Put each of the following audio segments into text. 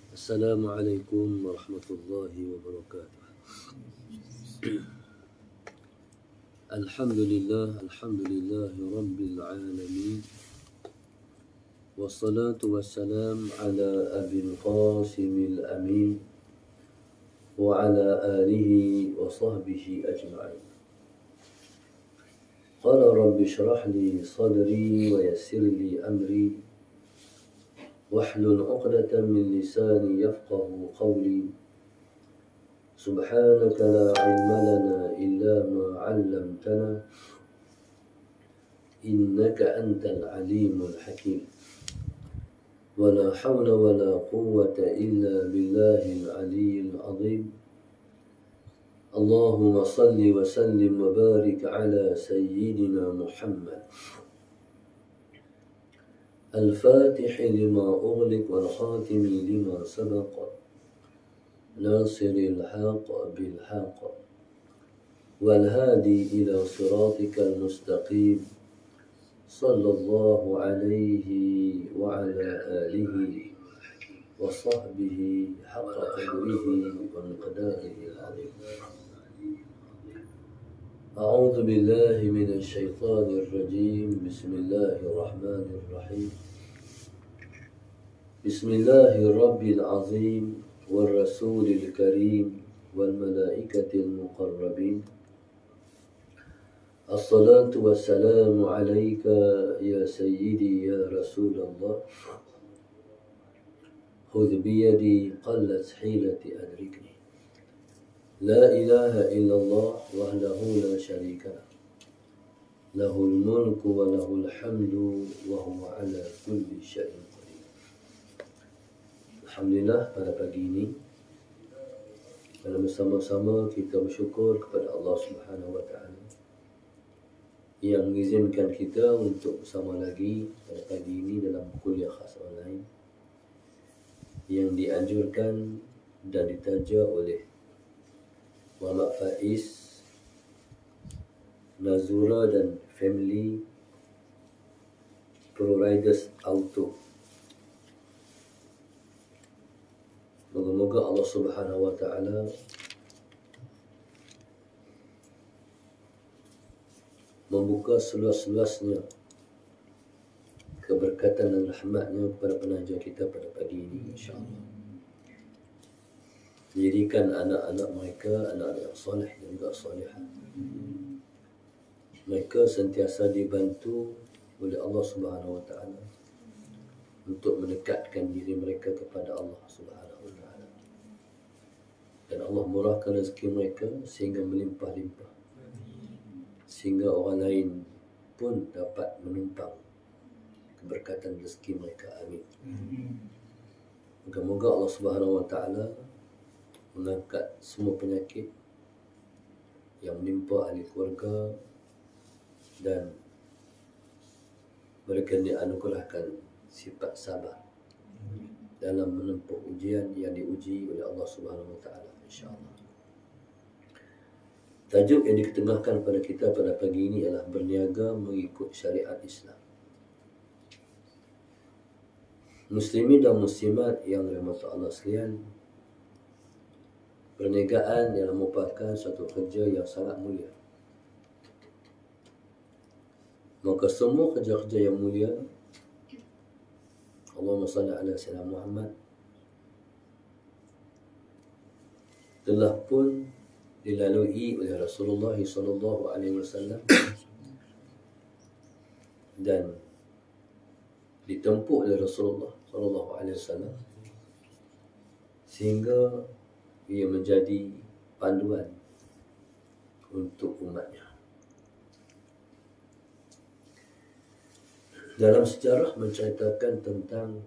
Assalamualaikum warahmatullahi wabarakatuh. Alhamdulillah rabbil alamin. Wassalatu wassalam ala abil qasimil amin wa ala alihi wa sahbihi ajma'in. Qala rabbi shrah li sadri wa yassir li amri wahlul 'uqdatam min lisani yafqahu qawli. Subhanaka la ilma lana illa ma 'allamtana innaka antal alimul hakim. Wala hawla wala quwwata illa billahil aliyyil azim. Allahumma salli wa sallim wa barik ala sayyidina Muhammad al-fatih lima ughliq wal khatim lima sabaq nasiril haqq bil haqq wal hadi ila siratikal mustaqim sallallahu alaihi wa ala alihi wa sahbihi haqqa qadrihi wa miqdarihi al-azim. أعوذ بالله من الشيطان الرجيم. بسم الله الرحمن الرحيم. بسم الله الرب العظيم والرسول الكريم والملائكة المقربين. الصلاة والسلام عليك يا سيدي يا رسول الله. خذ بيدي قلت حيلتي أدركني. لا إله إلا الله وحده لا شريك له. له الملك وله الحمد وهو على كل شيء قدير. Alhamdulillah, pada pagi ini dalam bersama-sama kita bersyukur kepada Allah Subhanahu wa taala yang mengizinkan kita untuk bersama lagi pada pagi ini dalam kuliah khas online yang dianjurkan dan ditaja oleh Muhammad Faiz, Nazura dan Family Pro Riders Auto. Moga-moga Allah Subhanahu wa taala membuka seluas-luasnya keberkatan dan rahmatnya kepada penaja kita pada pagi ini, insya-Allah. Jadikan anak-anak mereka anak-anak yang soleh dan juga solehah. Mereka sentiasa dibantu oleh Allah Subhanahu wa taala untuk mendekatkan diri mereka kepada Allah Subhanahu wa taala. Dan Allah murahkan rezeki mereka sehingga melimpah-limpah. Sehingga orang lain pun dapat menumpang keberkatan rezeki mereka. Amin. Moga-moga Allah Subhanahu wa taala mengangkat semua penyakit yang menimpa ahli keluarga dan mereka dianugerahkan sifat sabar dalam menempuh ujian yang diuji oleh Allah Subhanahu wa taala, insya-Allah. Tajuk yang diketengahkan pada kita pada pagi ini ialah berniaga mengikut syariat Islam. Muslimin dan muslimat yang dirahmati Allah sekalian, perniagaan yang merupakan satu kerja yang sangat mulia. Maka semua kerja-kerja yang mulia, Allahumma salli ala sayyidina Muhammad, telah pun dilalui oleh Rasulullah sallallahu alaihi wasallam dan ditempuh oleh Rasulullah sallallahu alaihi wasallam sehingga ia menjadi panduan untuk umatnya. Dalam sejarah menceritakan tentang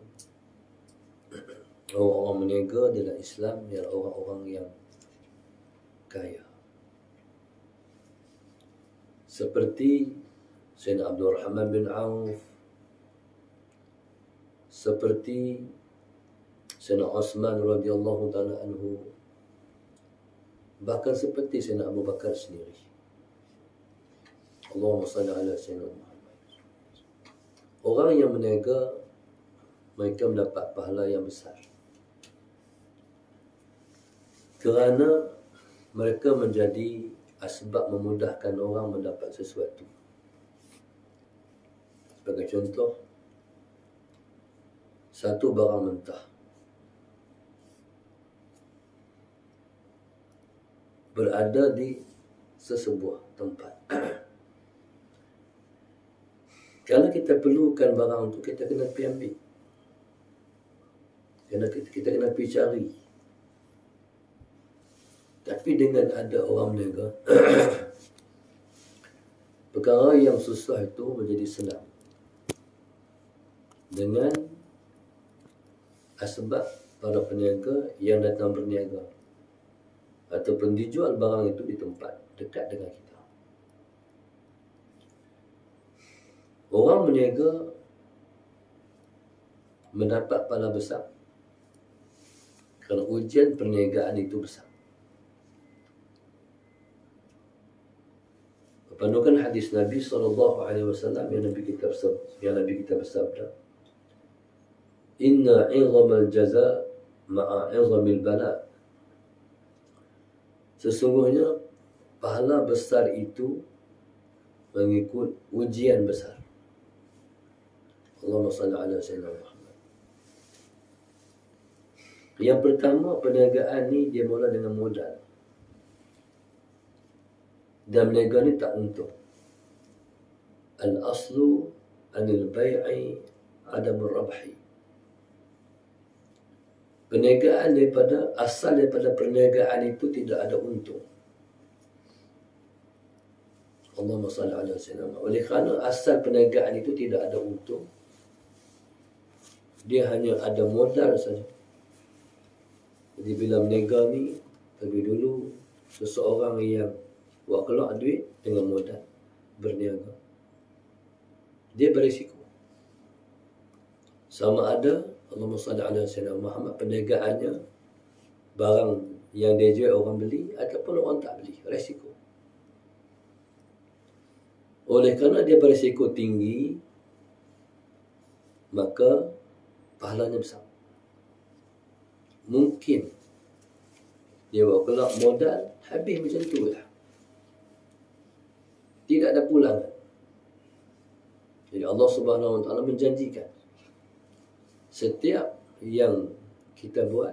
orang-orang berniaga dalam Islam ialah orang-orang yang kaya. Seperti Sayyidina Abdul Rahman bin Auf, seperti Sayyidina Osman radhiyallahu taala anhu, bahkan seperti Sayyidina Abu Bakar sendiri. Allahumma salli ala sayyidina Muhammad. Orang yang berniaga, mereka mendapat pahala yang besar. kerana mereka menjadi asbab memudahkan orang mendapat sesuatu. Sebagai contoh, satu barang mentah berada di sesebuah tempat. Kalau kita perlukan barang itu, kita kena pergi ambil. Kita kena pergi cari. Tapi dengan ada orang berniaga, perkara yang susah itu menjadi senang. Dengan asbab para peniaga yang datang berniaga ataupun dijual barang itu di tempat dekat dengan kita. Orang berniaga mendapat pahala besar kerana ujian perniagaan itu besar. Berpandukan hadis Nabi SAW yang Nabi kita bersabda, Inna 'idhamal jaza ma'a 'idhamil bala. Sesungguhnya pahala besar itu mengikut ujian besar. Allahumma salli ala sayyidina Muhammad. Yang pertama, perniagaan ni dia mula dengan modal. Dan berniaga ni tak untung. Al-aslu anil bai'i adamur rabhi. Perniagaan asal daripada perniagaan itu tidak ada untung. Allahumma salli ala sayyidina Muhammad. Oleh kerana asal perniagaan itu tidak ada untung, dia hanya ada modal saja. Jadi bila berniaga ni, lebih dulu seseorang yang buat keluar duit dengan modal berniaga, dia berisiko. Sama ada Allahumma salli ala sayyidina Muhammad, perniagaannya barang yang dia jual orang beli ataupun orang tak beli, resiko. Oleh kerana dia berisiko tinggi, maka pahalanya besar. Mungkin dia bawa keluar modal habis macam tu lah, tidak ada pulangan. Jadi Allah Subhanahu Wa Taala menjanjikan setiap yang kita buat,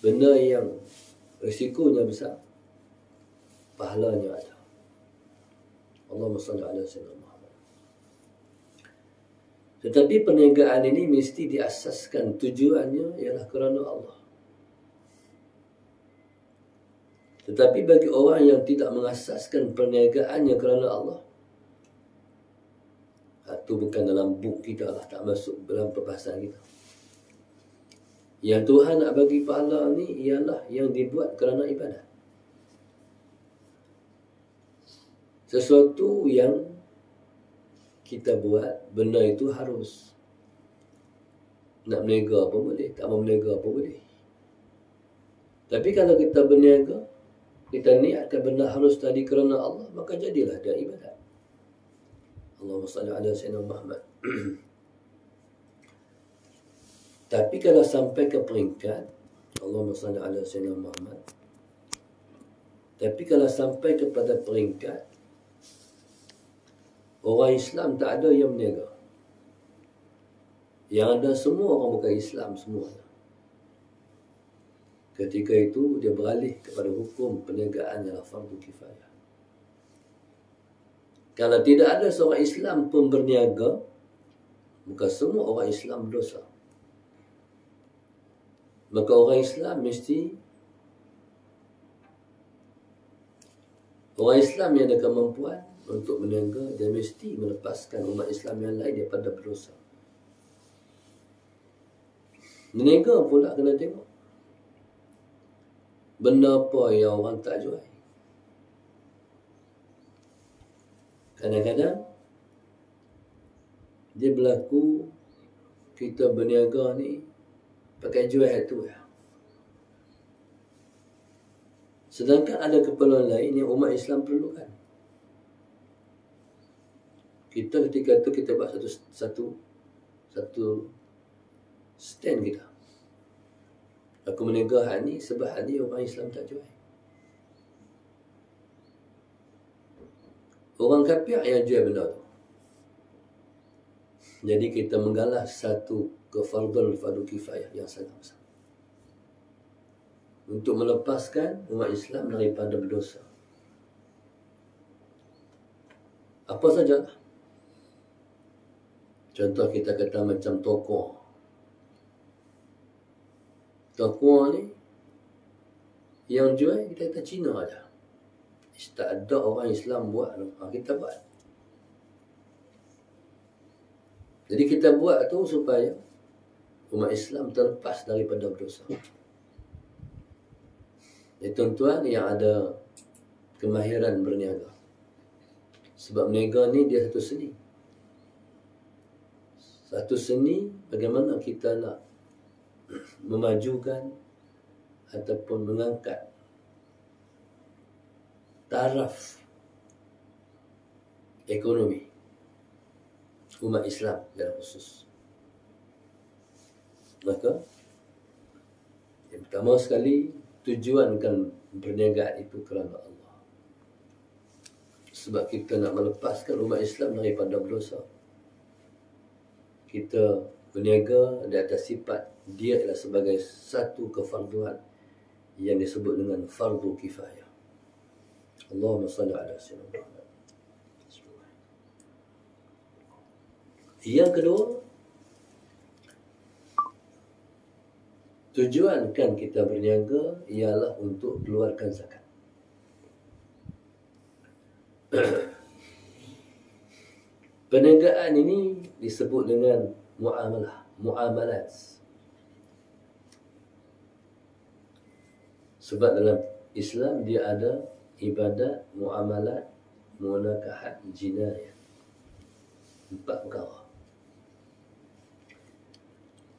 benda yang risikonya besar, pahalanya ada. Allahumma salli ala sayyidina Muhammad. Tetapi perniagaan ini mesti diasaskan tujuannya ialah kerana Allah. Tetapi bagi orang yang tidak mengasaskan perniagaannya kerana Allah, itu bukan dalam buk kita lah, tak masuk dalam perbahasan kita. Yang Tuhan nak bagi pahala ni ialah yang dibuat kerana ibadat. Sesuatu yang kita buat, benda itu harus. Nak berniaga pun boleh, tak mau berniaga pun boleh. Tapi kalau kita berniaga, kita niatkan benda harus tadi kerana Allah, maka jadilah dia ibadat. Allahumma salli ala sayyidina Muhammad. Tapi kalau sampai ke peringkat Allahumma salli ala sayyidina Muhammad, tapi kalau sampai kepada peringkat orang Islam tak ada yang berniaga, yang ada semua orang bukan Islam semua, ketika itu dia beralih kepada hukum perniagaan ialah fardu kifayah. Kalau tidak ada seorang Islam pun berniaga, maka semua orang Islam berdosa. Maka orang Islam yang ada kemampuan untuk berniaga, dia mesti melepaskan umat Islam yang lain daripada berdosa. Berniaga pula kena tengok benda apa yang orang tak jual. Kadang-kadang dia berlaku kita berniaga ni pakai jual tu ya. Sedangkan ada keperluan lain yang umat Islam perlukan. Kita ketika tu kita buat satu stand kita. Aku meniaga hak ni sebab hak ni orang Islam tak jual. Orang kafir yang jual benda tu. Jadi kita menggalas satu fardu kifayah yang sangat besar untuk melepaskan umat Islam daripada berdosa. Apa saja. Contoh kita kata macam toko. Toko ni yang jual kita kata Cina aja. Tak ada orang Islam buat. Kita buat. Jadi kita buat tu supaya umat Islam terlepas daripada berdosa. Tuan-tuan yang ada kemahiran berniaga. Sebab berniaga ni dia satu seni. Satu seni bagaimana kita nak memajukan ataupun mengangkat taraf ekonomi umat Islam dalam khusus. Maka yang pertama sekali, tujuankan perniagaan itu kerana Allah. Sebab kita nak melepaskan umat Islam daripada berdosa. Kita berniaga di atas sifat dia adalah sebagai satu kefarduan yang disebut dengan fardu kifayah. Allahumma salli ala sayyidina Muhammad. Yang kedua, tujuankan kita berniaga ialah untuk keluarkan zakat. Perniagaan ini disebut dengan muamalat. Sebab dalam Islam dia ada ibadat, muamalat, munakahat, jinayah. 4 perkara.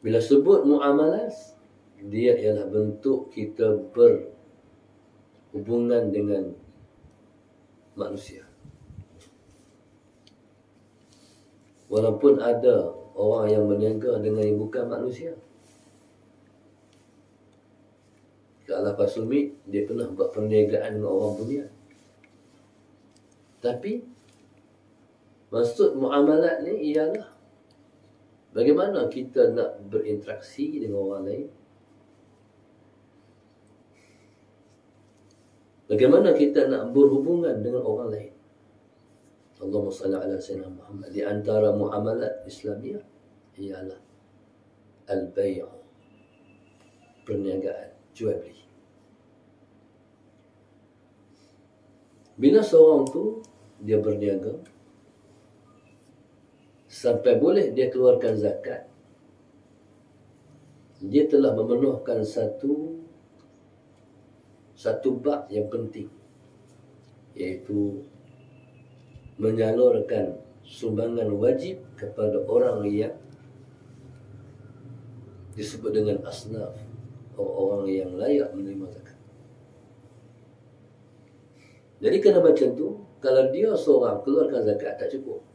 Bila sebut muamalat, dia ialah bentuk kita berhubungan dengan manusia. Walaupun ada orang yang berniaga dengan yang bukan manusia. Kalau Pak Sumit, dia pernah buat perniagaan dengan orang dunia. Tapi maksud muamalat ni ialah bagaimana kita nak berinteraksi dengan orang lain. Bagaimana kita nak berhubungan dengan orang lain. Allahumma salli ala sayyidina Muhammad. Di antara muamalat Islamiah ialah al-bay', perniagaan, jual beli. Bila seorang tu dia berniaga sampai boleh dia keluarkan zakat, dia telah memenuhkan satu bab yang penting, iaitu menyalurkan sumbangan wajib kepada orang yang disebut dengan asnaf, orang yang layak menerima zakat. Jadi kena macam tu, kalau dia seorang keluarkan zakat tak cukup.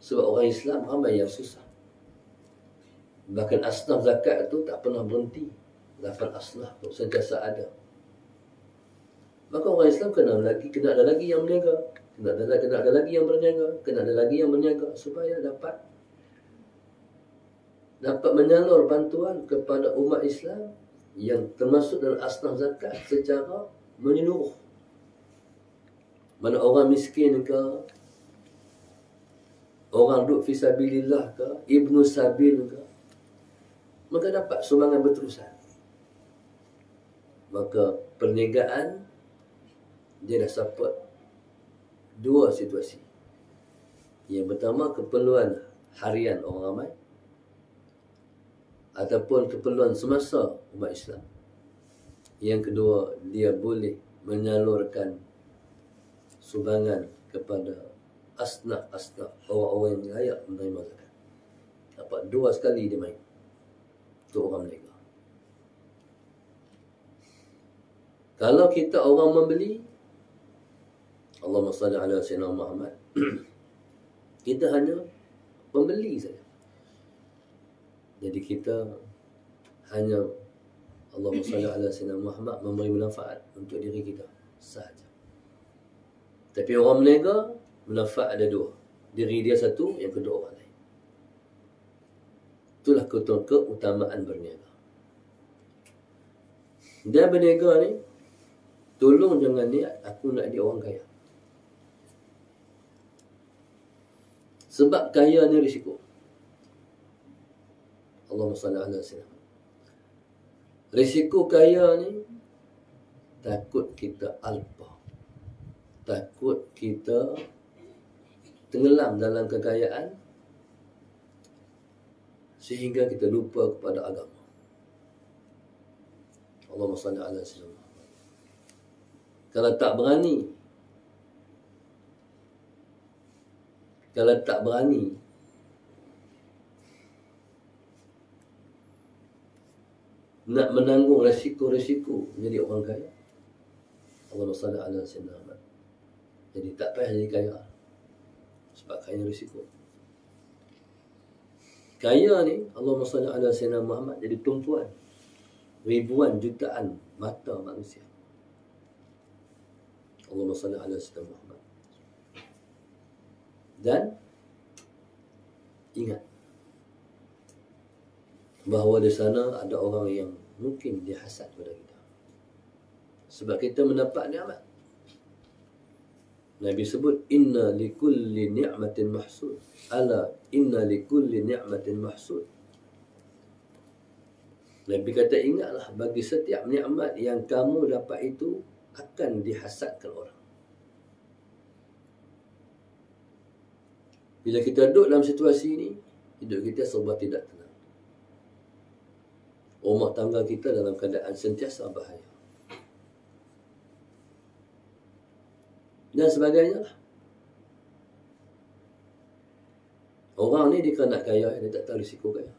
Sebab orang Islam ramai yang susah. Bahkan asnaf zakat tu tak pernah berhenti. 8 asnaf tu sentiasa ada. Maka orang Islam kena ada lagi yang berniaga, kena ada lagi yang berniaga, kena ada lagi yang berniaga supaya dapat menyalur bantuan kepada umat Islam yang termasuk dalam asnaf zakat secara menyeluruh. Mana orang miskin ke, orang duduk fisabilillah ke, ibnu sabil ke, maka dapat sumbangan berterusan. Maka perniagaan dia dah support 2 situasi. Yang pertama, keperluan harian orang ramai ataupun keperluan semasa umat Islam. Yang kedua, dia boleh menyalurkan sumbangan kepada asnaf orang-orang yang layak menerima zakat. Dapat 2 sekali dia main untuk orang mereka. Kalau kita orang membeli, Allahumma salli ala sayyidina Muhammad, kita hanya pembeli saja. Jadi kita hanya Allahumma salli ala sayyidina Muhammad memberi manfaat untuk diri kita sahaja. Tapi orang berniaga, manfaat ada dua. Diri dia satu, yang kedua orang lain. Itulah keutamaan berniaga. Dan berniaga ni, tolong jangan niat aku nak jadi orang kaya. Sebab kaya ni risiko. Allahumma salli ala sayyidina. Risiko kaya ni, takut kita alpa. Takut kita tenggelam dalam kekayaan sehingga kita lupa kepada agama. Allahumma salli ala sayyidina. Kalau tak berani nak menanggung resiko-resiko menjadi orang kaya, Allahumma salli ala sayyidina Muhammad, jadi tak payah jadi kaya. Sebab kaya risiko. Kaya ni, Allahumma salli ala sayyidina Muhammad, jadi tumpuan ribuan jutaan mata manusia. Allahumma salli ala sayyidina Muhammad. Dan ingat bahawa di sana ada orang yang mungkin dia hasad pada kita sebab kita mendapat nikmat. Nabi sebut inna likulli ni'matin mahsud. Ala inna likulli ni'matin mahsud. Nabi kata ingatlah, bagi setiap nikmat yang kamu dapat itu akan dihasadkan orang. Bila kita duduk dalam situasi ini, hidup kita serba tidak tenang. Rumah tangga kita dalam keadaan sentiasa bahaya. Dan sebagainya lah. Orang ni dia nak kaya, dia tak tahu risiko kaya.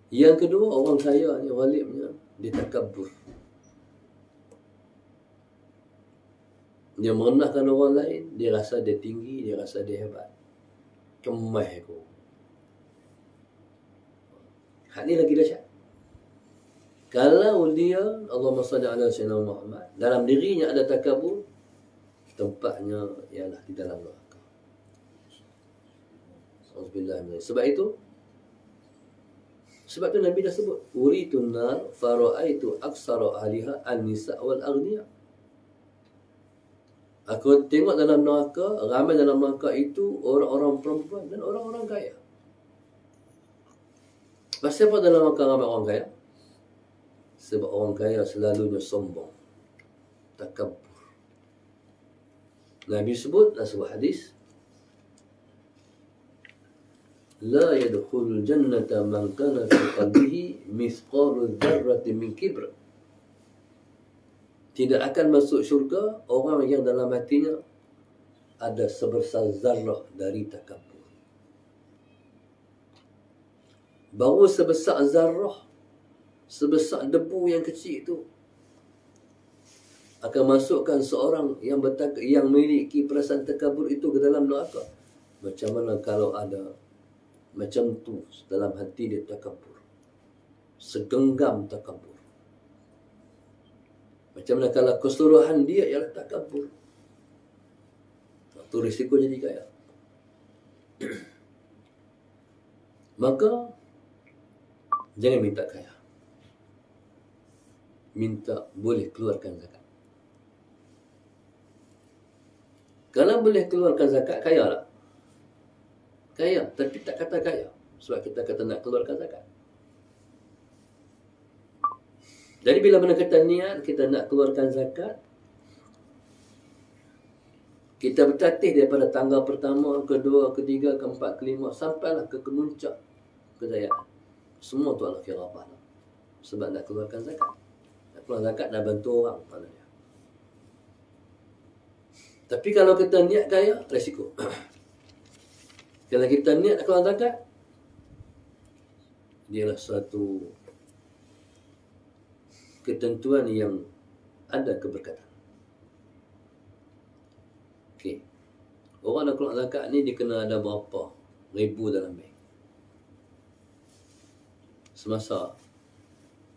Yang kedua, orang kaya ni ghalibnya dia takabur. Dia merendahkan orang lain, dia rasa dia tinggi, dia rasa dia hebat. Kemah aku. Hak ni lagi dahsyat. Kalau dia, Allahumma salli ala sayyidina Muhammad, dalam dirinya ada takabur, tempatnya ialah di dalam neraka. Sebab itu Nabi dah sebut, uritun nar fara'aitu aksara ahliha an-nisa wal aghniya. Aku tengok dalam neraka, ramai dalam neraka itu orang-orang perempuan dan orang-orang kaya. Pasal apa dalam neraka ramai orang kaya? Sebab orang kaya selalunya sombong, takabur. Nabi sebut dalam sebuah hadis, la yadkhulul jannata man kana fi qalbihi mithqalu dzarratin min kibr. Tidak akan masuk syurga orang yang dalam hatinya ada sebesar zarrah dari takabur. Baru sebesar zarrah, sebesar debu yang kecil itu akan masukkan seorang yang memiliki perasaan takabur itu ke dalam neraka. Macam mana kalau ada macam tu dalam hati dia takabur, segenggam takabur. Macam mana kalau keseluruhan dia ialah takabur, itu risiko jadi kaya. Maka jangan minta kaya, minta boleh keluarkan zakat. Kalau boleh keluarkan zakat, kaya tak? Kaya, tapi tak kata kaya. Sebab kita kata nak keluarkan zakat. Jadi bila mana kata niat, kita nak keluarkan zakat, kita bertatih daripada tanggal pertama, kedua, ketiga, keempat, kelima, sampailah ke kemuncak kejayaan. Semua tu Allah kira apa? Sebab nak keluarkan zakat. Nak keluar zakat, nak bantu orang. Maknanya. Tapi kalau kita niat kaya, resiko. Kalau kita niat nak keluar zakat, dialah suatu ketentuan yang ada keberkatan. Okey. Orang nak keluar zakat ni dia kena ada berapa ribu dalam bank. semasa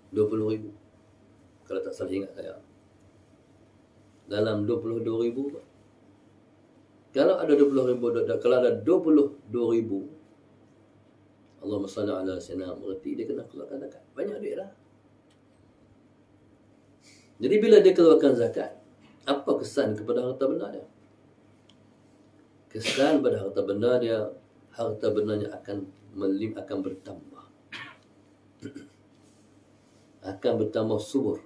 20,000. Kalau tak salah ingat saya. Dalam 22,000. Kalau ada 20,000, kalau ada 22,000, Allahumma salli ala sayyidina mengerti dia kena keluarkan zakat. Banyak duit lah. Jadi bila dia keluarkan zakat, apa kesan kepada harta benda dia? Kesan pada harta benda dia, harta bendanya akan bertambah. Akan bertambah subur.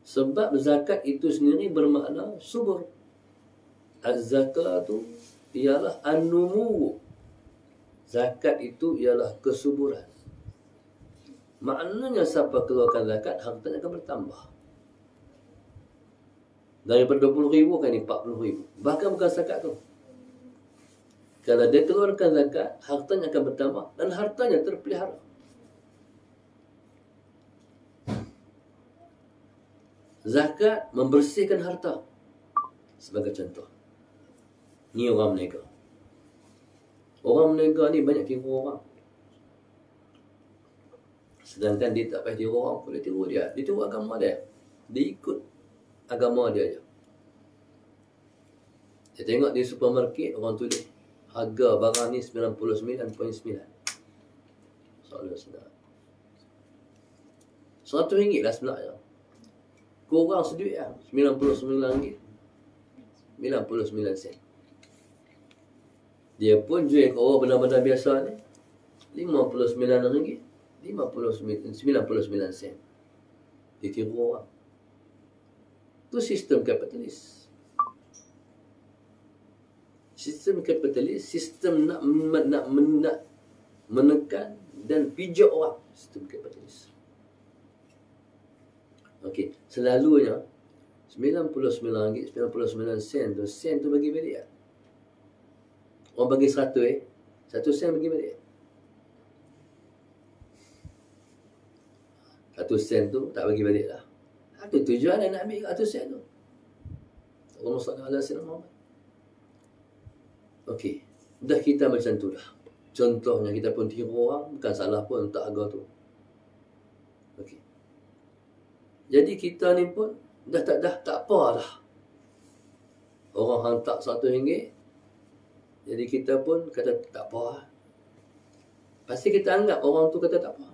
Sebab zakat itu sendiri bermakna subur. Az-zakatu ialah an-numu. Zakat itu ialah kesuburan. Maknanya siapa keluarkan zakat, hartanya akan bertambah. Daripada 20,000 kan 40,000. Bahkan bukan zakat tu. Kalau dia keluarkan zakat, hartanya akan bertambah dan hartanya terpelihara. Zakat membersihkan harta. Sebagai contoh, ni orang menega. Orang menega ni banyak tiru orang. Sedangkan dia tak payah tiru orang, boleh tiru dia. Dia tiru agama dia. Dia ikut agama dia je. Dia tengok di supermarket, orang tulis harga barang ni 99.9. Soalan senang. RM100 lah sebenarnya. Kurang seduit lah. RM99. 99 sen. Dia pun jual ke orang benda-benda biasa ni RM59. 99 sen. Dia tiru orang. Itu sistem kapitalis. Sistem kapitalis, sistem nak menekan dan pijak orang. Sistem kapitalis. Okey, selalunya RM99, 99 sen tu bagi balik. Orang bagi 100 1 sen bagi balik. 1 sen tu tak bagi balik lah. Apa tujuan nak ambil 100 sen tu? Allahumma salli ala sayyidina Muhammad. Okey, dah kita macam tu dah. Contohnya kita pun tiru orang, bukan salah pun letak harga tu. Okey. Jadi kita ni pun dah tak apa dah. Orang hantar RM100, jadi kita pun kata tak apa. Pasti kita anggap orang tu kata tak apa.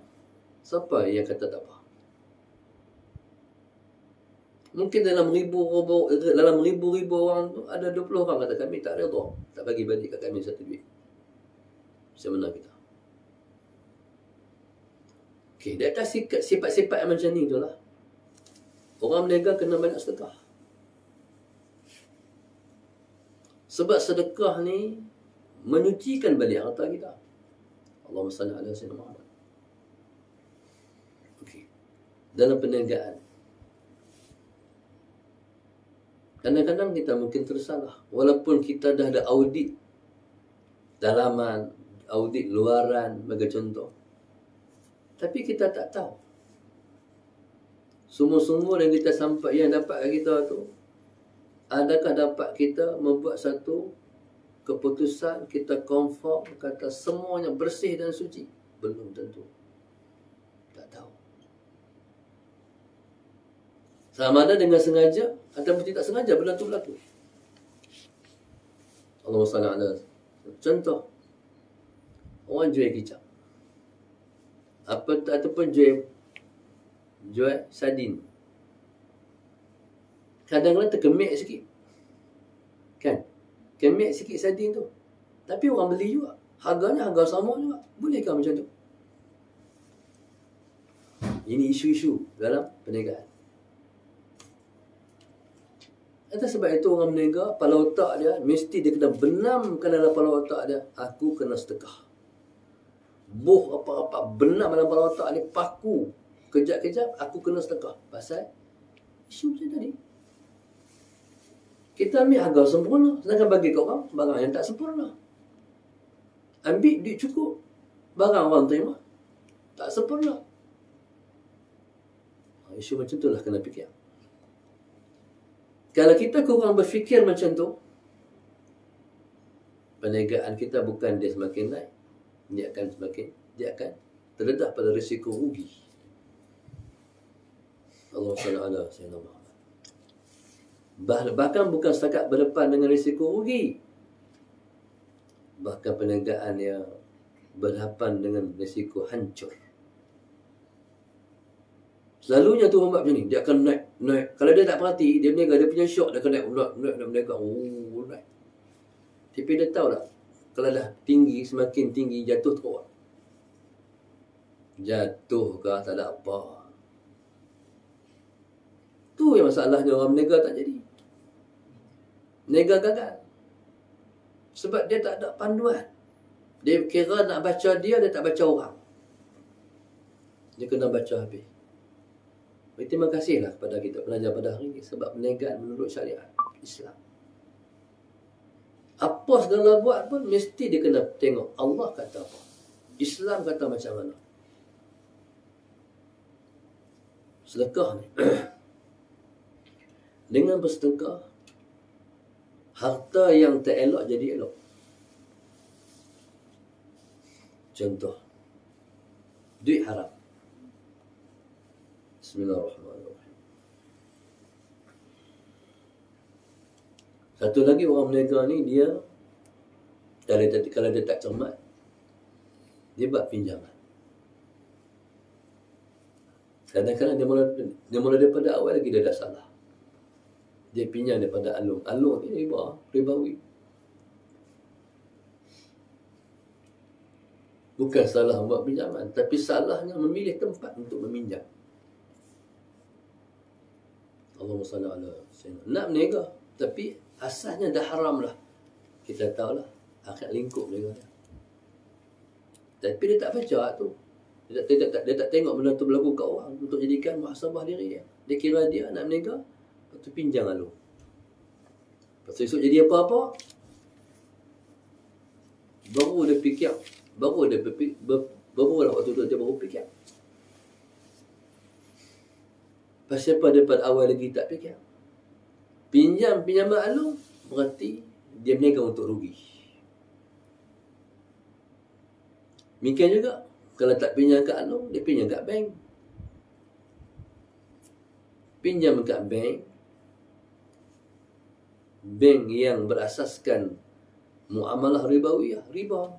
Siapa yang kata tak apa? Mungkin dalam ribu-ribu orang tu ada 20 orang kata kami tak redha, tak bagi balik kat kami satu duit. Macam mana kita? Okey, di atas sifat-sifat yang macam ni tu lah. Orang berniaga kena banyak sedekah. Sebab sedekah ni menyucikan balik harta kita. Allahumma salli ala sayyidina Muhammad. Okey. Dalam perniagaan, kadang-kadang kita mungkin tersalah. Walaupun kita dah ada audit dalaman, audit luaran, bagi contoh. Tapi kita tak tahu. Sumur-sumur yang kita sampai, yang dapat kita tu, adakah dapat kita membuat satu keputusan, kita confirm, kata semuanya bersih dan suci? Belum tentu. Tak tahu. Sama ada dengan sengaja atau tidak sengaja benda tu berlaku. Allahumma salli ala. Contoh, orang jual kicap. Ataupun jual sardin. Kadang-kadang terkemek sikit. Kan? Kemek sikit sardin tu. Tapi orang beli juga. Harganya harga sama juga. Bolehkah macam tu? Ini isu-isu dalam perniagaan. Atas sebab itu orang berniaga, kepala otak dia, mesti dia kena benamkan dalam kepala otak dia, aku kena sedekah. Boh apa-apa, benam dalam kepala otak ni, paku. Kejap-kejap, aku kena sedekah. Pasal isu macam tadi. Kita ambil harga sempurna, sedangkan bagi ke orang, barang yang tak sempurna. Ambil duit cukup, barang orang terima, tak sempurna. Isu macam tu lah kena fikir. Kalau kita kurang berfikir macam tu, perniagaan kita bukan dia semakin naik, dia akan terdedah pada risiko rugi. Allah SWT Sayyidina Muhammad. Bahkan bukan setakat berdepan dengan risiko rugi, bahkan perniagaan yang berhadapan dengan risiko hancur. Selalunya tu orang buat macam ni, dia akan naik. Kalau dia tak perhati, dia berniaga, dia punya syok, dia akan naik berniaga. Naik. Tapi dia tahu tak, kalau dah tinggi, semakin tinggi, jatuh teruk. Jatuh ke tak ada apa. Tu yang masalahnya orang berniaga tak jadi. Berniaga gagal. Sebab dia tak ada panduan. Dia kira nak baca dia tak baca orang. Dia kena baca habis. Terima kasihlah kepada kita pelajar pada hari ini sebab perniagaan menurut syariat Islam. Apa segala buat pun mesti dia kena tengok Allah kata apa, Islam kata macam mana. Sedekah ni dengan bersedekah, harta yang tak elok jadi elok. Contoh, duit haram. Bismillahirrahmanirrahim. Satu lagi orang berniaga ni, dia kalau dia tak cermat, dia buat pinjaman. Kadang-kadang dia mula daripada awal lagi dia dah salah. Dia pinjam daripada alung. Alung ni ribawi. Bukan salah buat pinjaman, tapi salahnya memilih tempat untuk meminjam. Allahumma salli ala sayyidina. Nak berniaga, tapi asalnya dah haram lah. Kita tahulah, akad lingkup berniaga. Tapi dia tak baca tu. Dia tak tengok benda tu berlaku kat orang untuk jadikan muhasabah diri dia. Dia kira dia nak berniaga, lepas tu pinjam lalu. Lepas tu esok jadi apa-apa, baru dia fikir. Baru lah waktu tu dia baru fikir. Pasal apa daripada awal lagi tak fikir? Pinjaman alung berarti dia berniaga untuk rugi. Demikian juga kalau tak pinjam kat alung, dia pinjam kat bank. Pinjam kat bank yang berasaskan muamalah ribawiyah, riba.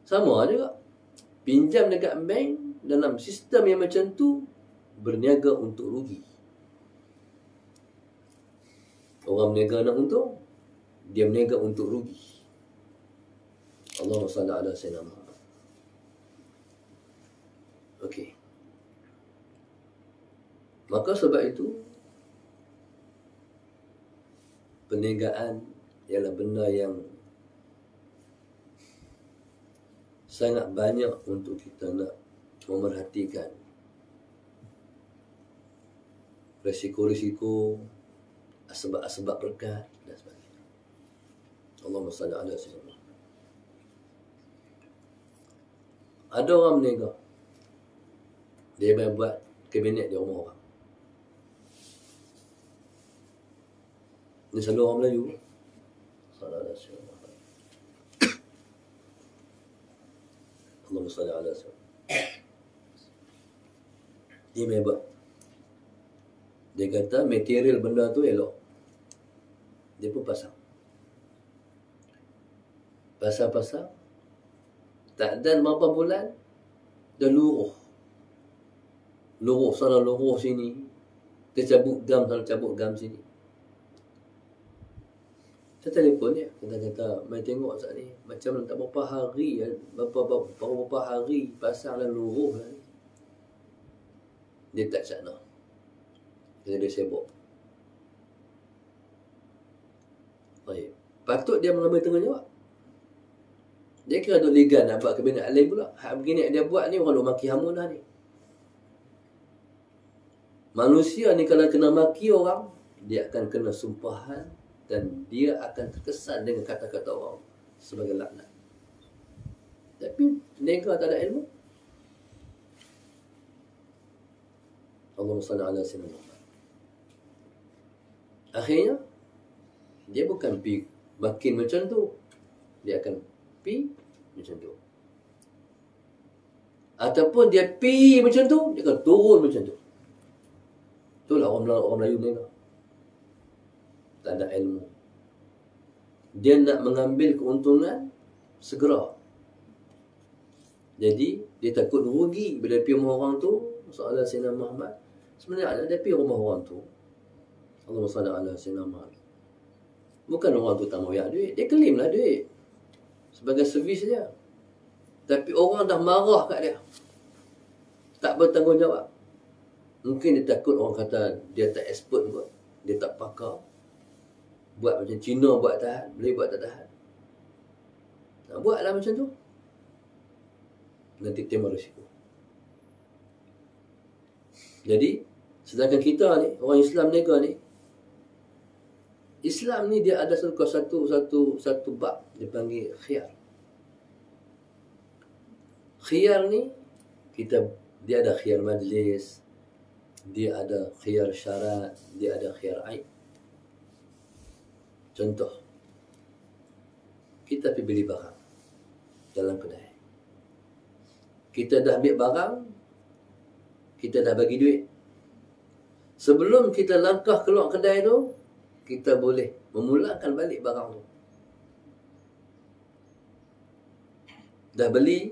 Sama juga. Pinjam dekat bank dalam sistem yang macam tu, berniaga untuk rugi. Orang berniaga nak untung, dia berniaga untuk rugi. Allahumma salli ala sayyidina Muhammad. Okey. Maka sebab itu, perniagaan ialah benda yang sangat banyak untuk kita nak memerhatikan risiko-risiko, asbab-asbab berkat dan sebagainya. Allahumma salli ala sayyidina. Ada orang berniaga, dia buat kabinet di rumah orang. Ini selalu orang Melayu. Sallallahu alaihi wasallam. Allahumma salli ala sayyidina. Dia buat. Dia kata material benda tu elok. Dia pun pasang. Pasang. Tak dan berapa bulan, dah luruh. Luruh sana, luruh sini. Dia cabut gam sana, cabut gam sini. Saya telefon dia. Kata, mai tengok saat ni. Macam tak berapa hari, berapa hari pasang dan luruh lah. Dia tak cakna. Dia sibuk. Baik. Patut dia mengambil tanggungjawab. Dia kira duk legal nak buat kabinet alim pula. Hak begini dia buat ni orang duk maki hamun dah ni. Manusia ni kalau kena maki orang, dia akan kena sumpahan dan dia akan terkesan dengan kata-kata orang sebagai laknat. Tapi nega tak ada ilmu. Allahumma salli ala sayyidina Muhammad. Akhirnya dia bukan pi makin macam tu, dia akan pi macam tu. Ataupun dia pi macam tu, dia akan turun macam tu. Itulah orang Melayu ni lah. Tak ada ilmu. Dia nak mengambil keuntungan segera. Jadi dia takut rugi bila pergi rumah orang tu. Soalan Sayyidina Muhammad, sebenarnya dia pergi rumah orang tu, Allahumma salli ala Sayyidina Muhammad, bukan orang tu tak mau bayar duit, dia claim lah duit sebagai servis dia. Tapi orang dah marah kat dia, tak bertanggungjawab. Mungkin dia takut orang kata dia tak expert kot, dia tak pakar, buat macam Cina buat tahan, boleh buat tak tahan. Buatlah macam tu, nanti terima risiko. Jadi sedangkan kita ni, orang Islam ni Islam ni dia ada satu bab dipanggil khiyar. Khiyar ni dia ada khiyar majlis, dia ada khiyar syarat, dia ada khiyar aib. Contoh, kita pergi beli barang dalam kedai. Kita dah ambil barang, kita dah bagi duit. Sebelum kita langkah keluar kedai tu, kita boleh memulakan balik barang tu. Dah beli,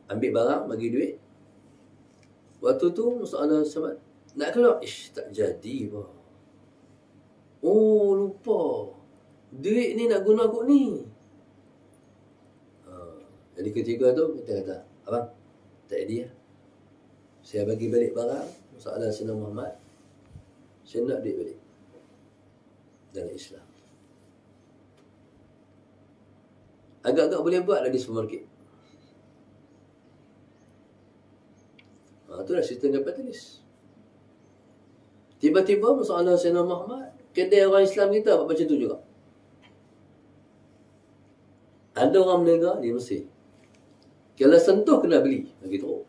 ambil barang, bagi duit. Waktu tu soalan sahabat, nak keluar, tak jadi bah. Oh, lupa. Duit ni nak guna kot ni. Jadi ketika tu kita kata, abang, tak jadi ya. Saya bagi balik barang, soalan Sayyidina Muhammad, saya nak duit balik dalam Islam. Agak-agak boleh buat lah di supermarket. Itulah sistem kapitalis. Tiba-tiba soalan Sayyidina Muhammad, kedai orang Islam kita buat macam tu juga. Ada orang berniaga di Mesir, kalau sentuh kena beli, bagi teruk.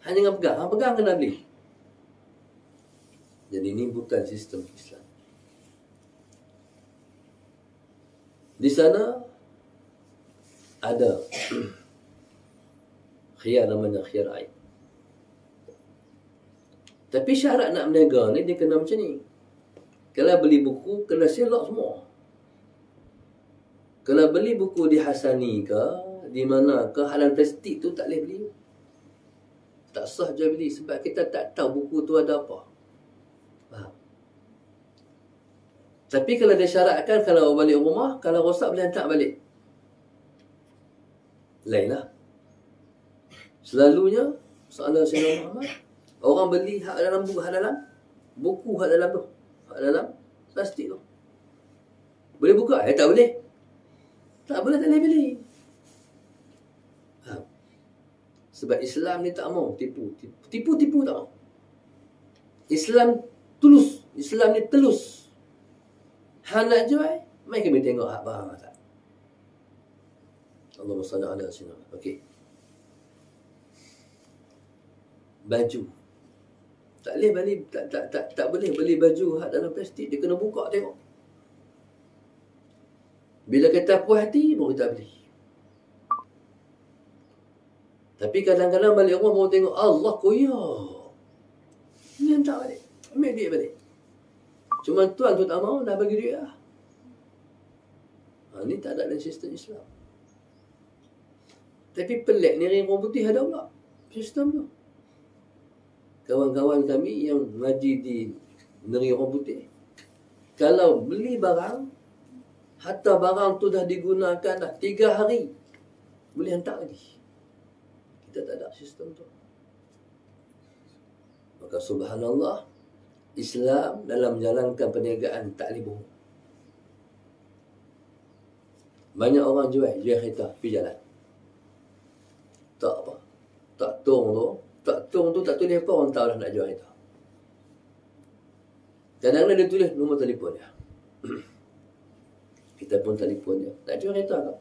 Hanya dengan pegang, pegang kena beli. Jadi ini bukan sistem Islam. Di sana ada khiyar, namanya khiyar aib. Tapi syarat nak berniaga ni dia kena macam ni. Kalau beli buku kena selok semua. Kalau beli buku di Hasani ke, di mana ke, halal plastik tu tak boleh beli. Tak sah jual beli sebab kita tak tahu buku tu ada apa. Faham? Tapi kalau dia syaratkan, kalau balik rumah, kalau rosak boleh hantar balik. Lainlah. Selalunya soalan Sayyidina Muhammad, orang beli hak dalam buku, hak dalam tu, hak dalam plastik tu. Boleh buka? Tak boleh. Tak boleh beli. Sebab Islam ni tak mau tipu tak mau. Islam tulus. Islam ni telus. Hang nak jual, mai kami tengok hak barang tak. Allahumma salli ala sayyidina. Okey. Baju. Tak boleh beli, tak boleh beli baju hak dalam plastik, dia kena buka tengok. Bila kita puas hati baru kita beli. Tapi kadang-kadang balik rumah baru tengok, Allah koyak. Ni hantar balik. Ambil duit balik. Cuma tuan tu tak mau, dah bagi duit lah. Ni tak ada dalam sistem Islam. Tapi pelik, negeri orang putih ada pula sistem tu. Kawan-kawan kami yang ngaji di negeri orang putih, kalau beli barang, hatta barang tu dah digunakan dah 3 hari, boleh hantar lagi. Kita tak ada sistem tu. Maka subhanallah, Islam dalam menjalankan perniagaan tak boleh bohong. Banyak orang jual kereta pergi jalan. Tak apa. Tak tong tu tak tulis apa, orang tahu dah nak jual kereta. Kadang-kadang dia tulis nombor telefon dia. Kita pun telefon dia. Nak jual kereta tak?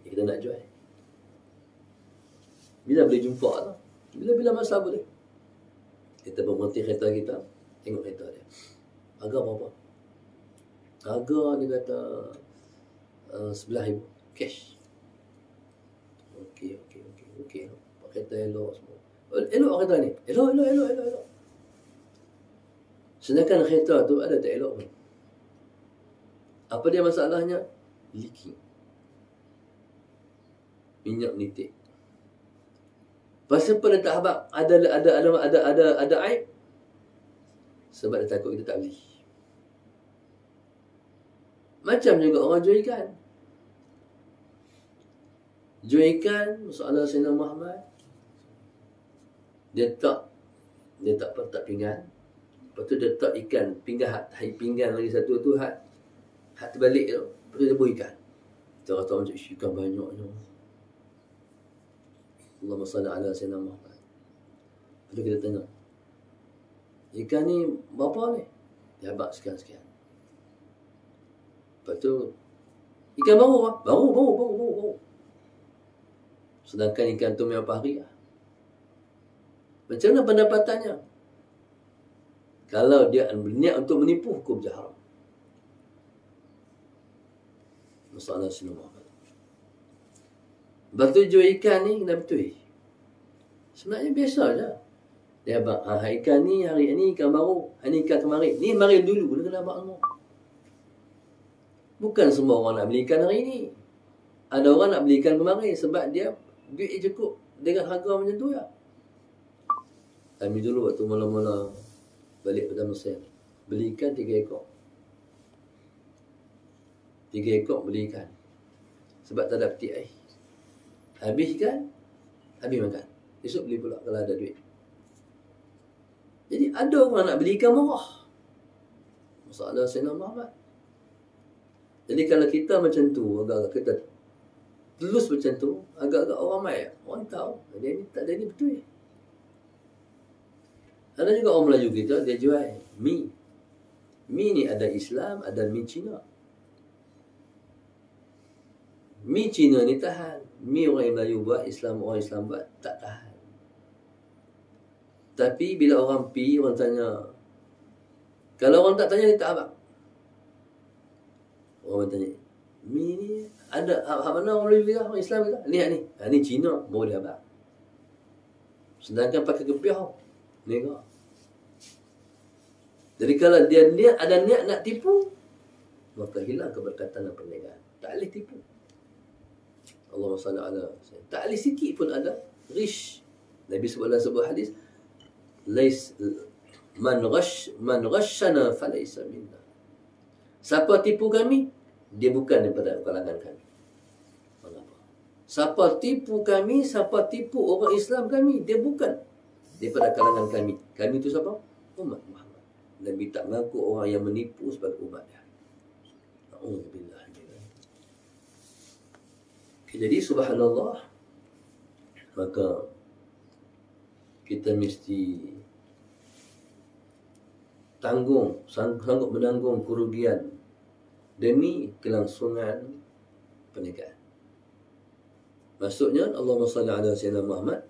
Kita nak jual. Bila boleh jumpa tu? Bila masa boleh. Kita berhenti kereta kita, tengok kereta dia. Harga berapa? Harga dia kata 11,000 cash. Okey. Pakai kereta elok semua. Elok kereta ni. Elok. Sedangkan kereta tu ada tak elok pun. Apa dia masalahnya? Leaking. Minyak nitik. Pasal pada tahap ada aib. Sebab dia takut kita tak beli. Macam juga orang jual ikan. Jual ikan, masalah Sayyidina Muhammad. Dia tak pinggan. Lepas tu dia tak ikan, pinggan lagi satu tu hat terbalik tu. Lepas tu dia buat ikan. Kita kata macam ikan banyaknya. Allahumma salli ala Sayyidina Muhammad. Lepas tu kita tengok. Ikan ni berapa ni? Dia abang sekian. Lepas tu ikan baru lah. Baru. Sedangkan ikan tu memang pahri lah. Macam mana pendapatannya? Kalau dia berniat untuk menipu, hukum je haram. Masalah Sayyidina Muhammad. Lepas tu jual ikan ni kena betul. Sebenarnya biasa je. Dia abang, ikan ni hari ni ikan baru. Hari ni ikan kemarin. Ni kemarin dulu. Dia kena abang semua. Bukan semua orang nak beli ikan hari ni. Ada orang nak beli ikan kemarin sebab dia duit dia cukup dengan harga macam tu ya. Kami dulu waktu mula-mula balik pada Mesir, beli ikan 3 ekor. 3 ekor beli ikan. Sebab tak ada peti air. Habis ikan, habis makan. Esok beli pula kalau ada duit. Jadi ada orang nak beli ikan murah. Masalah Sayyidina Muhammad. Jadi kalau kita macam tu, agak-agak kita telus macam tu, agak-agak orang mai, orang tahu dia ni tak ada ni betul. Ada juga orang Melayu kita, dia jual mi. Mi ni ada Islam, ada mi Cina. Mi Cina ni tahan. Mi orang Melayu buat, orang Islam buat, tak tahan. Tapi bila orang pi, orang tanya. Kalau orang tak tanya, dia tak abang. Orang tanya, mi ni ada hak mana orang Melayu kita, orang Islam kita? Ni. Ni Cina, boleh abang. Sedangkan pakai kepiah. Ni kau. Jadi kalau dia ada niat nak tipu, maka hilang keberkatan dan perniagaan. Tak boleh tipu. Allahumma salli ala. Tak boleh sikit pun ada ghish. Nabi sebut dalam sebuah hadis, man ghashana falaysa minna. Siapa tipu kami, dia bukan daripada kalangan kami. Mengapa? Siapa tipu kami, siapa tipu orang Islam kami, dia bukan daripada kalangan kami. Kami itu siapa? Umat Muhammad. Nabi tak mengaku orang yang menipu sebagai umat dia. Na'udzubillah. Jadi subhanallah, maka kita mesti sanggup menanggung kerugian demi kelangsungan perniagaan. Maksudnya Allahumma salli ala Sayyidina Muhammad.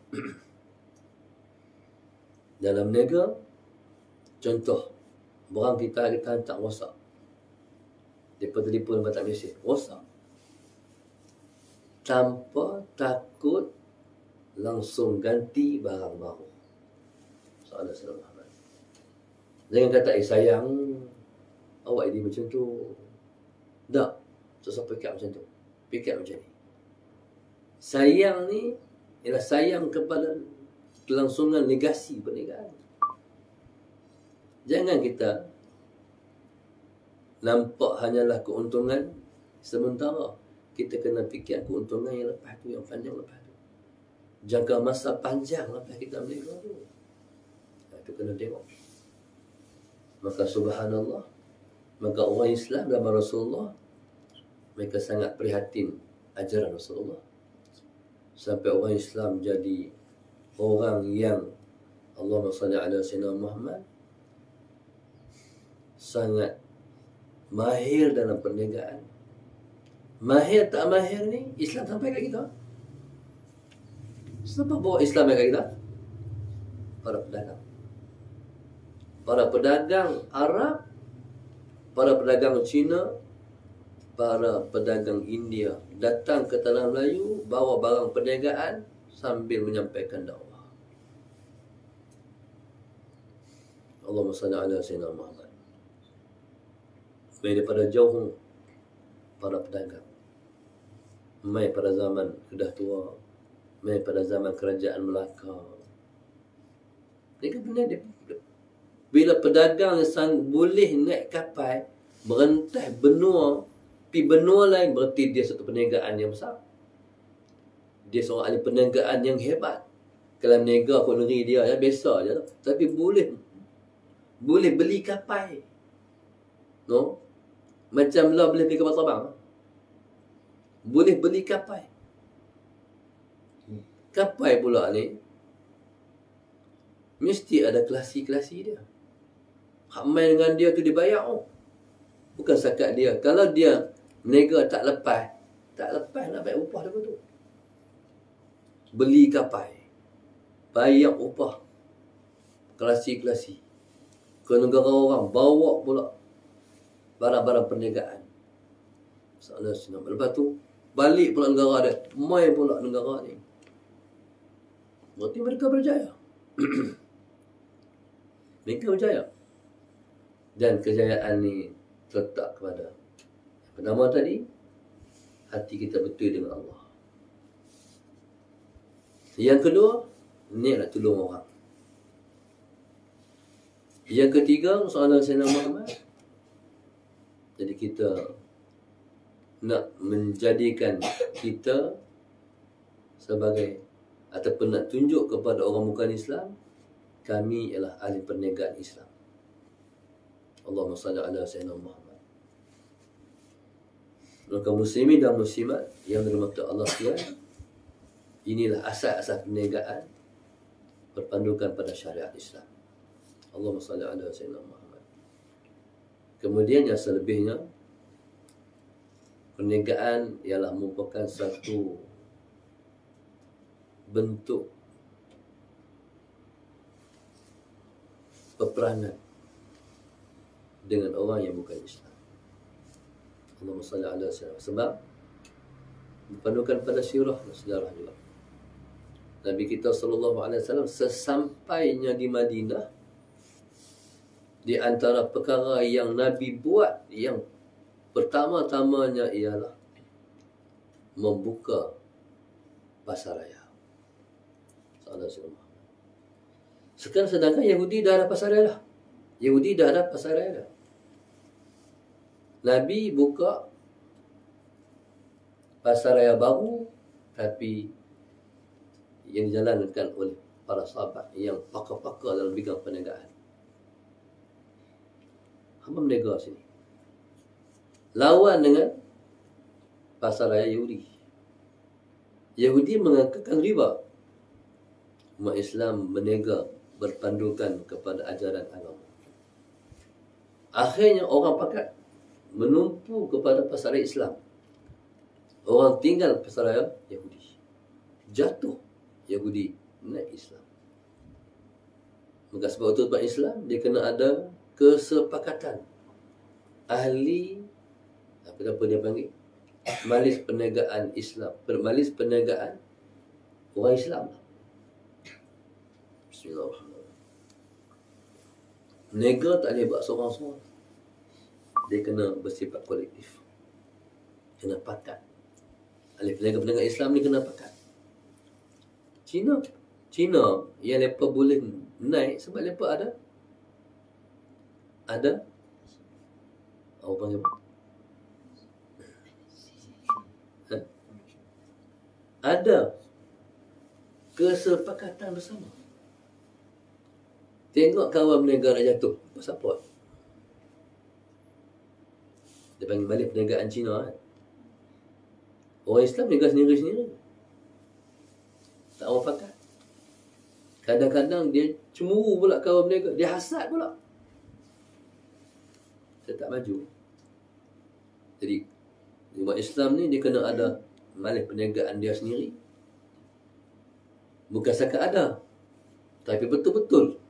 Dalam niaga, contoh, barang kita hantar rosak. Depa telefon lepas tak mesej, rosak. Tanpa takut, langsung ganti barang baru. Soalan Sayyidina Muhammad. Jangan kata, sayang, awak ini macam tu. Tak. Sesuatu fikir macam tu. Fikir macam ni. Sayang ni ialah sayang kepada kelangsungan legasi perniagaan. Jangan kita nampak hanyalah keuntungan sementara. Kita kena fikir keuntungan yang lepas tu, yang panjang lepas tu. Jangka masa panjang lepas kita berniaga tu. Itu kena tengok. Maka subhanallah, maka orang Islam dan Rasulullah, mereka sangat prihatin ajaran Rasulullah. Sampai orang Islam jadi orang yang Allahumma salli ala Sayyidina Muhammad, sangat mahir dalam perniagaan. Mahir tak mahir ni Islam sampai kat kita. Siapa bawa Islam kat kita? Para pedagang. Para pedagang Arab, para pedagang Cina, para pedagang India datang ke tanah Melayu, bawa barang perniagaan sambil menyampaikan dakwah. Allahumma salli ala Sayyidina Muhammad. Mai daripada jauh para pedagang. Mai pada zaman Kedah Tua, mai pada zaman Kerajaan Melaka. Mereka benar dia. Bila pedagang boleh naik kapal, merentas benua, pergi benua lain, berarti dia satu perniagaan yang besar. Dia seorang ahli perniagaan yang hebat. Kalau berniaga kat negeri dia, ya biasa je. Tapi boleh beli kapal. No? Macam lah boleh beli kapal terbang. Boleh beli kapal. Kapal pula ni, mesti ada klasi-klasi dia. Hak main dengan dia tu dibayar. Bukan setakat dia. Kalau dia berniaga tak lepas nak bayar upah dia tu. Beli kapal, bayar upah, klasi-klasi. Ke negara orang, bawa pula barang-barang perniagaan. Lepas tu, balik pula negara dia, main pula negara ni. Berarti mereka berjaya. Mereka berjaya. Dan kejayaan ni terletak kepada yang pertama tadi, hati kita betul dengan Allah. Yang kedua, niat nak tolong orang. Yang ketiga, soalan Sayyidina Muhammad. Jadi kita nak menjadikan kita sebagai, ataupun nak tunjuk kepada orang bukan Islam, kami ialah ahli perniagaan Islam. Allahumma salli ala Sayyidina Muhammad. Maka muslimin dan muslimat yang dirahmati Allah sekalian, inilah asas-asas perniagaan berpandukan pada syariat Islam. Allahumma salli ala Sayyidina Muhammad. Kemudian yang selebihnya, perniagaan ialah merupakan satu bentuk peperanan dengan orang yang bukan Islam. Allahumma salli ala Sayyidina. Sebab berpandukan pada sirah dan sejarah juga. Nabi kita SAW sesampainya di Madinah, di antara perkara yang Nabi buat yang pertama-tamanya ialah membuka pasar raya. Sekarang sedangkan Yahudi dah ada pasar raya dah. Yahudi dah ada pasar raya dah. Nabi buka pasar raya baru, tapi yang dijalankan oleh para sahabat yang pakar-pakar dalam bidang perniagaan. Hamba berniaga sini. Lawan dengan pasar raya Yahudi. Yahudi mengangkatkan riba. Umat Islam berniaga berpandukan kepada ajaran agama. Akhirnya orang pakat menumpu kepada pasar raya Islam. Orang tinggal pasar raya Yahudi. Jatuh Yahudi naik Islam. Maka sebab itu umat Islam, dia kena ada kesepakatan. Ahli, apa dia panggil? Majlis perniagaan Islam. Majlis perniagaan orang Islam. Bismillahirrahmanirrahim. Niaga tak boleh buat seorang-seorang. Dia kena bersifat kolektif. Kena pakat. Ahli perniagaan Islam ni kena pakat. Cina yang mereka boleh naik sebab mereka ada apa panggil apa? Ada kesepakatan bersama. Tengok kawan berniaga nak jatuh, pasal apa? Dia panggil balik perniagaan Cina kan? Orang Islam berniaga sendiri-sendiri. Tak orang pakat. Kadang-kadang dia cemburu pula kawan berniaga. Dia hasad pula. Dia tak maju. Jadi, umat Islam ni dia kena ada majlis perniagaan dia sendiri. Bukan setakat ada, tapi betul-betul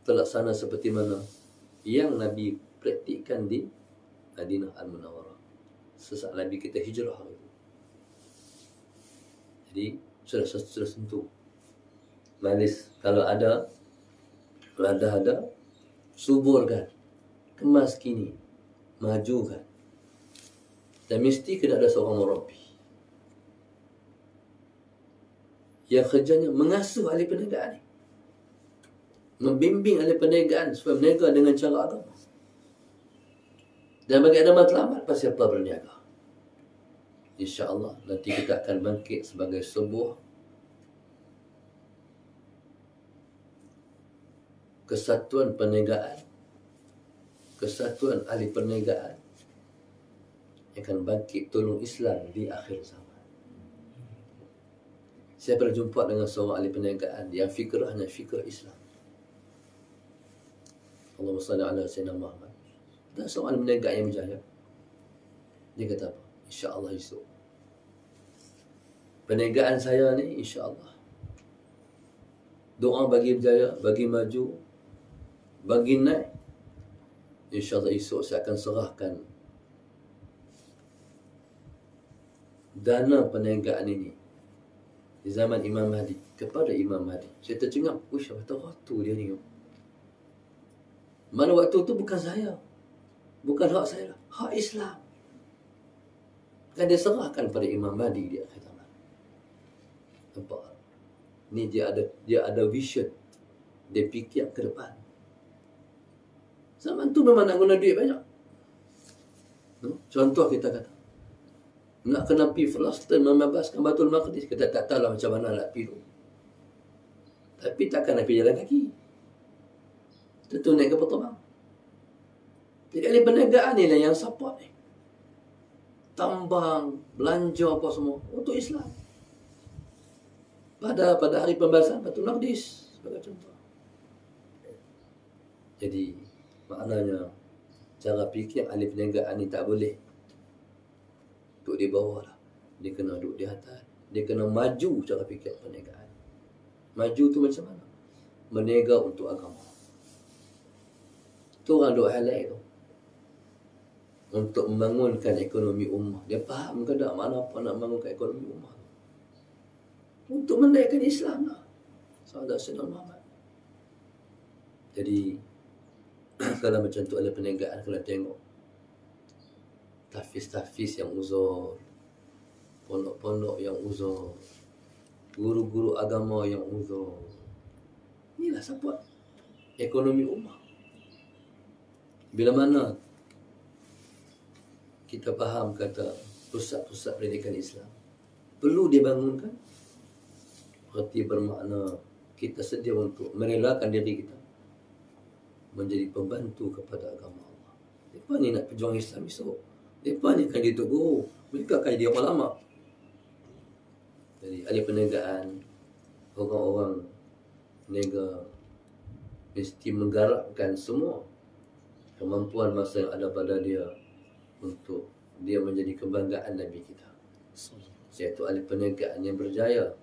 terlaksana seperti mana yang Nabi praktikkan di Madinah Al-Munawwarah. Sesaat Nabi kita hijrah hari itu. Jadi sudah sentuh. Manis kalau ada suburkan, kemas kini, majukan. Dan mesti kena ada seorang murabbi yang kerjanya mengasuh ahli perniagaan ni, membimbing ahli perniagaan supaya berniaga dengan cara agama. Dan bagi ada matlamat pasti apa berniaga. InsyaAllah nanti kita akan bangkit sebagai sebuah kesatuan perniagaan, kesatuan ahli perniagaan yang akan bangkit tolong Islam di akhir zaman. Saya pernah jumpa dengan seorang ahli perniagaan yang fikrahnya fikrah Islam. Allahumma salli ala Sayyidina Muhammad. Dan seorang ahli perniagaan yang berjaya. Dia kata apa? InsyaAllah esok perniagaan saya ni insyaAllah, doa bagi berjaya, bagi maju, bagi naik. InsyaAllah esok saya akan serahkan dana perniagaan ini di zaman Imam Mahdi kepada Imam Mahdi. Saya tercengang, uish, apa tahu dia ni. Mana waktu tu bukan saya, bukan hak saya, hak Islam. Kan dia serahkan pada Imam Mahdi di akhir zaman. Nampak? Ni dia ada vision. Dia fikir ke depan. Zaman tu memang nak guna duit banyak. Contoh kita kata, nak kena pergi Palestin membebaskan Baitul Maqdis, kita tak tahu lah macam mana nak pergi tu. Tapi takkan nak pergi jalan kaki. Tentu naik kapal terbang. Jadi ahli perniagaan ni lah yang support ni. Tambang, belanja apa semua untuk Islam. Pada hari pembahasan Baitul Maqdis sebagai contoh. Jadi maknanya cara fikir ahli perniagaan ni tak boleh duduk di bawah lah. Dia kena duduk di atas. Dia kena maju cara fikir perniagaan. Maju tu macam mana? Berniaga untuk agama. Tu orang duduk highlight tu. Untuk membangunkan ekonomi ummah. Dia faham ke tak mana apa nak membangunkan ekonomi ummah. Untuk menaikkan Islam lah. Sahabat Sayyidina Muhammad. Jadi kalau macam tu ada perniagaan, kalau tengok tahfiz-tahfiz yang uzur, pondok-pondok yang uzur, guru-guru agama yang uzur. Inilah support ekonomi ummah. Bila mana kita faham kata pusat-pusat pendidikan Islam perlu dibangunkan, berarti bermakna kita sedia untuk merelakan diri kita menjadi pembantu kepada agama Allah. Mereka ni nak perjuang Islam esok. Mereka ni akan jadi guru. Mereka akan jadi ulama. Jadi ahli perniagaan, orang-orang peniaga mesti menggarapkan semua kemampuan masa yang ada pada dia untuk dia menjadi kebanggaan Nabi kita. Iaitu ahli perniagaan yang berjaya,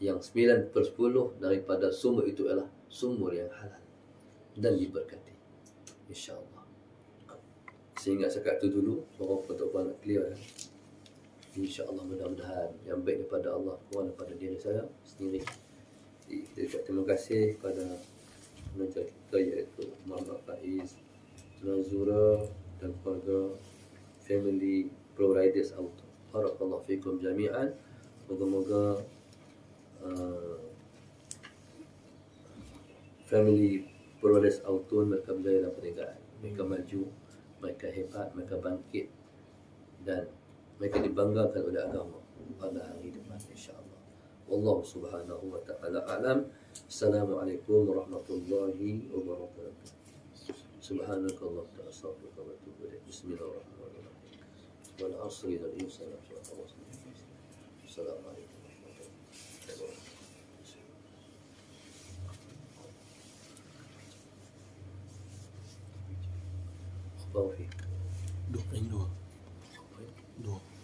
yang 9/10 daripada sumber itu adalah sumber yang halal dan diberkati, insyaAllah. Sehingga sekat itu dulu, orang pertuan nak clear ya. InsyaAllah mudah-mudahan yang baik daripada Allah, kurang daripada diri saya sendiri. Jadi, kita terima kasih kepada pengajar kita iaitu Muhammad Faiz, Nazura dan keluarga family Proriders Auto. Barakallahu fikum jami'an. Moga-moga family Proriders Auto mereka berjaya dalam perniagaan. Mereka maju, mereka hebat, mereka bangkit dan mereka dibanggakan oleh agama pada hari depan, insyaAllah. Wallahu subhanahu wa ta'ala a'lam. Assalamualaikum warahmatullahi wabarakatuh. Subhanakallah ta'ala astaghfiruka wa atubu ilaik. Bismillahirrahmanirrahim. Wal 'asri innal insana lafi khusr. Assalamualaikum warahmatullahi wabarakatuh. Akhbar fiik. 22. 2.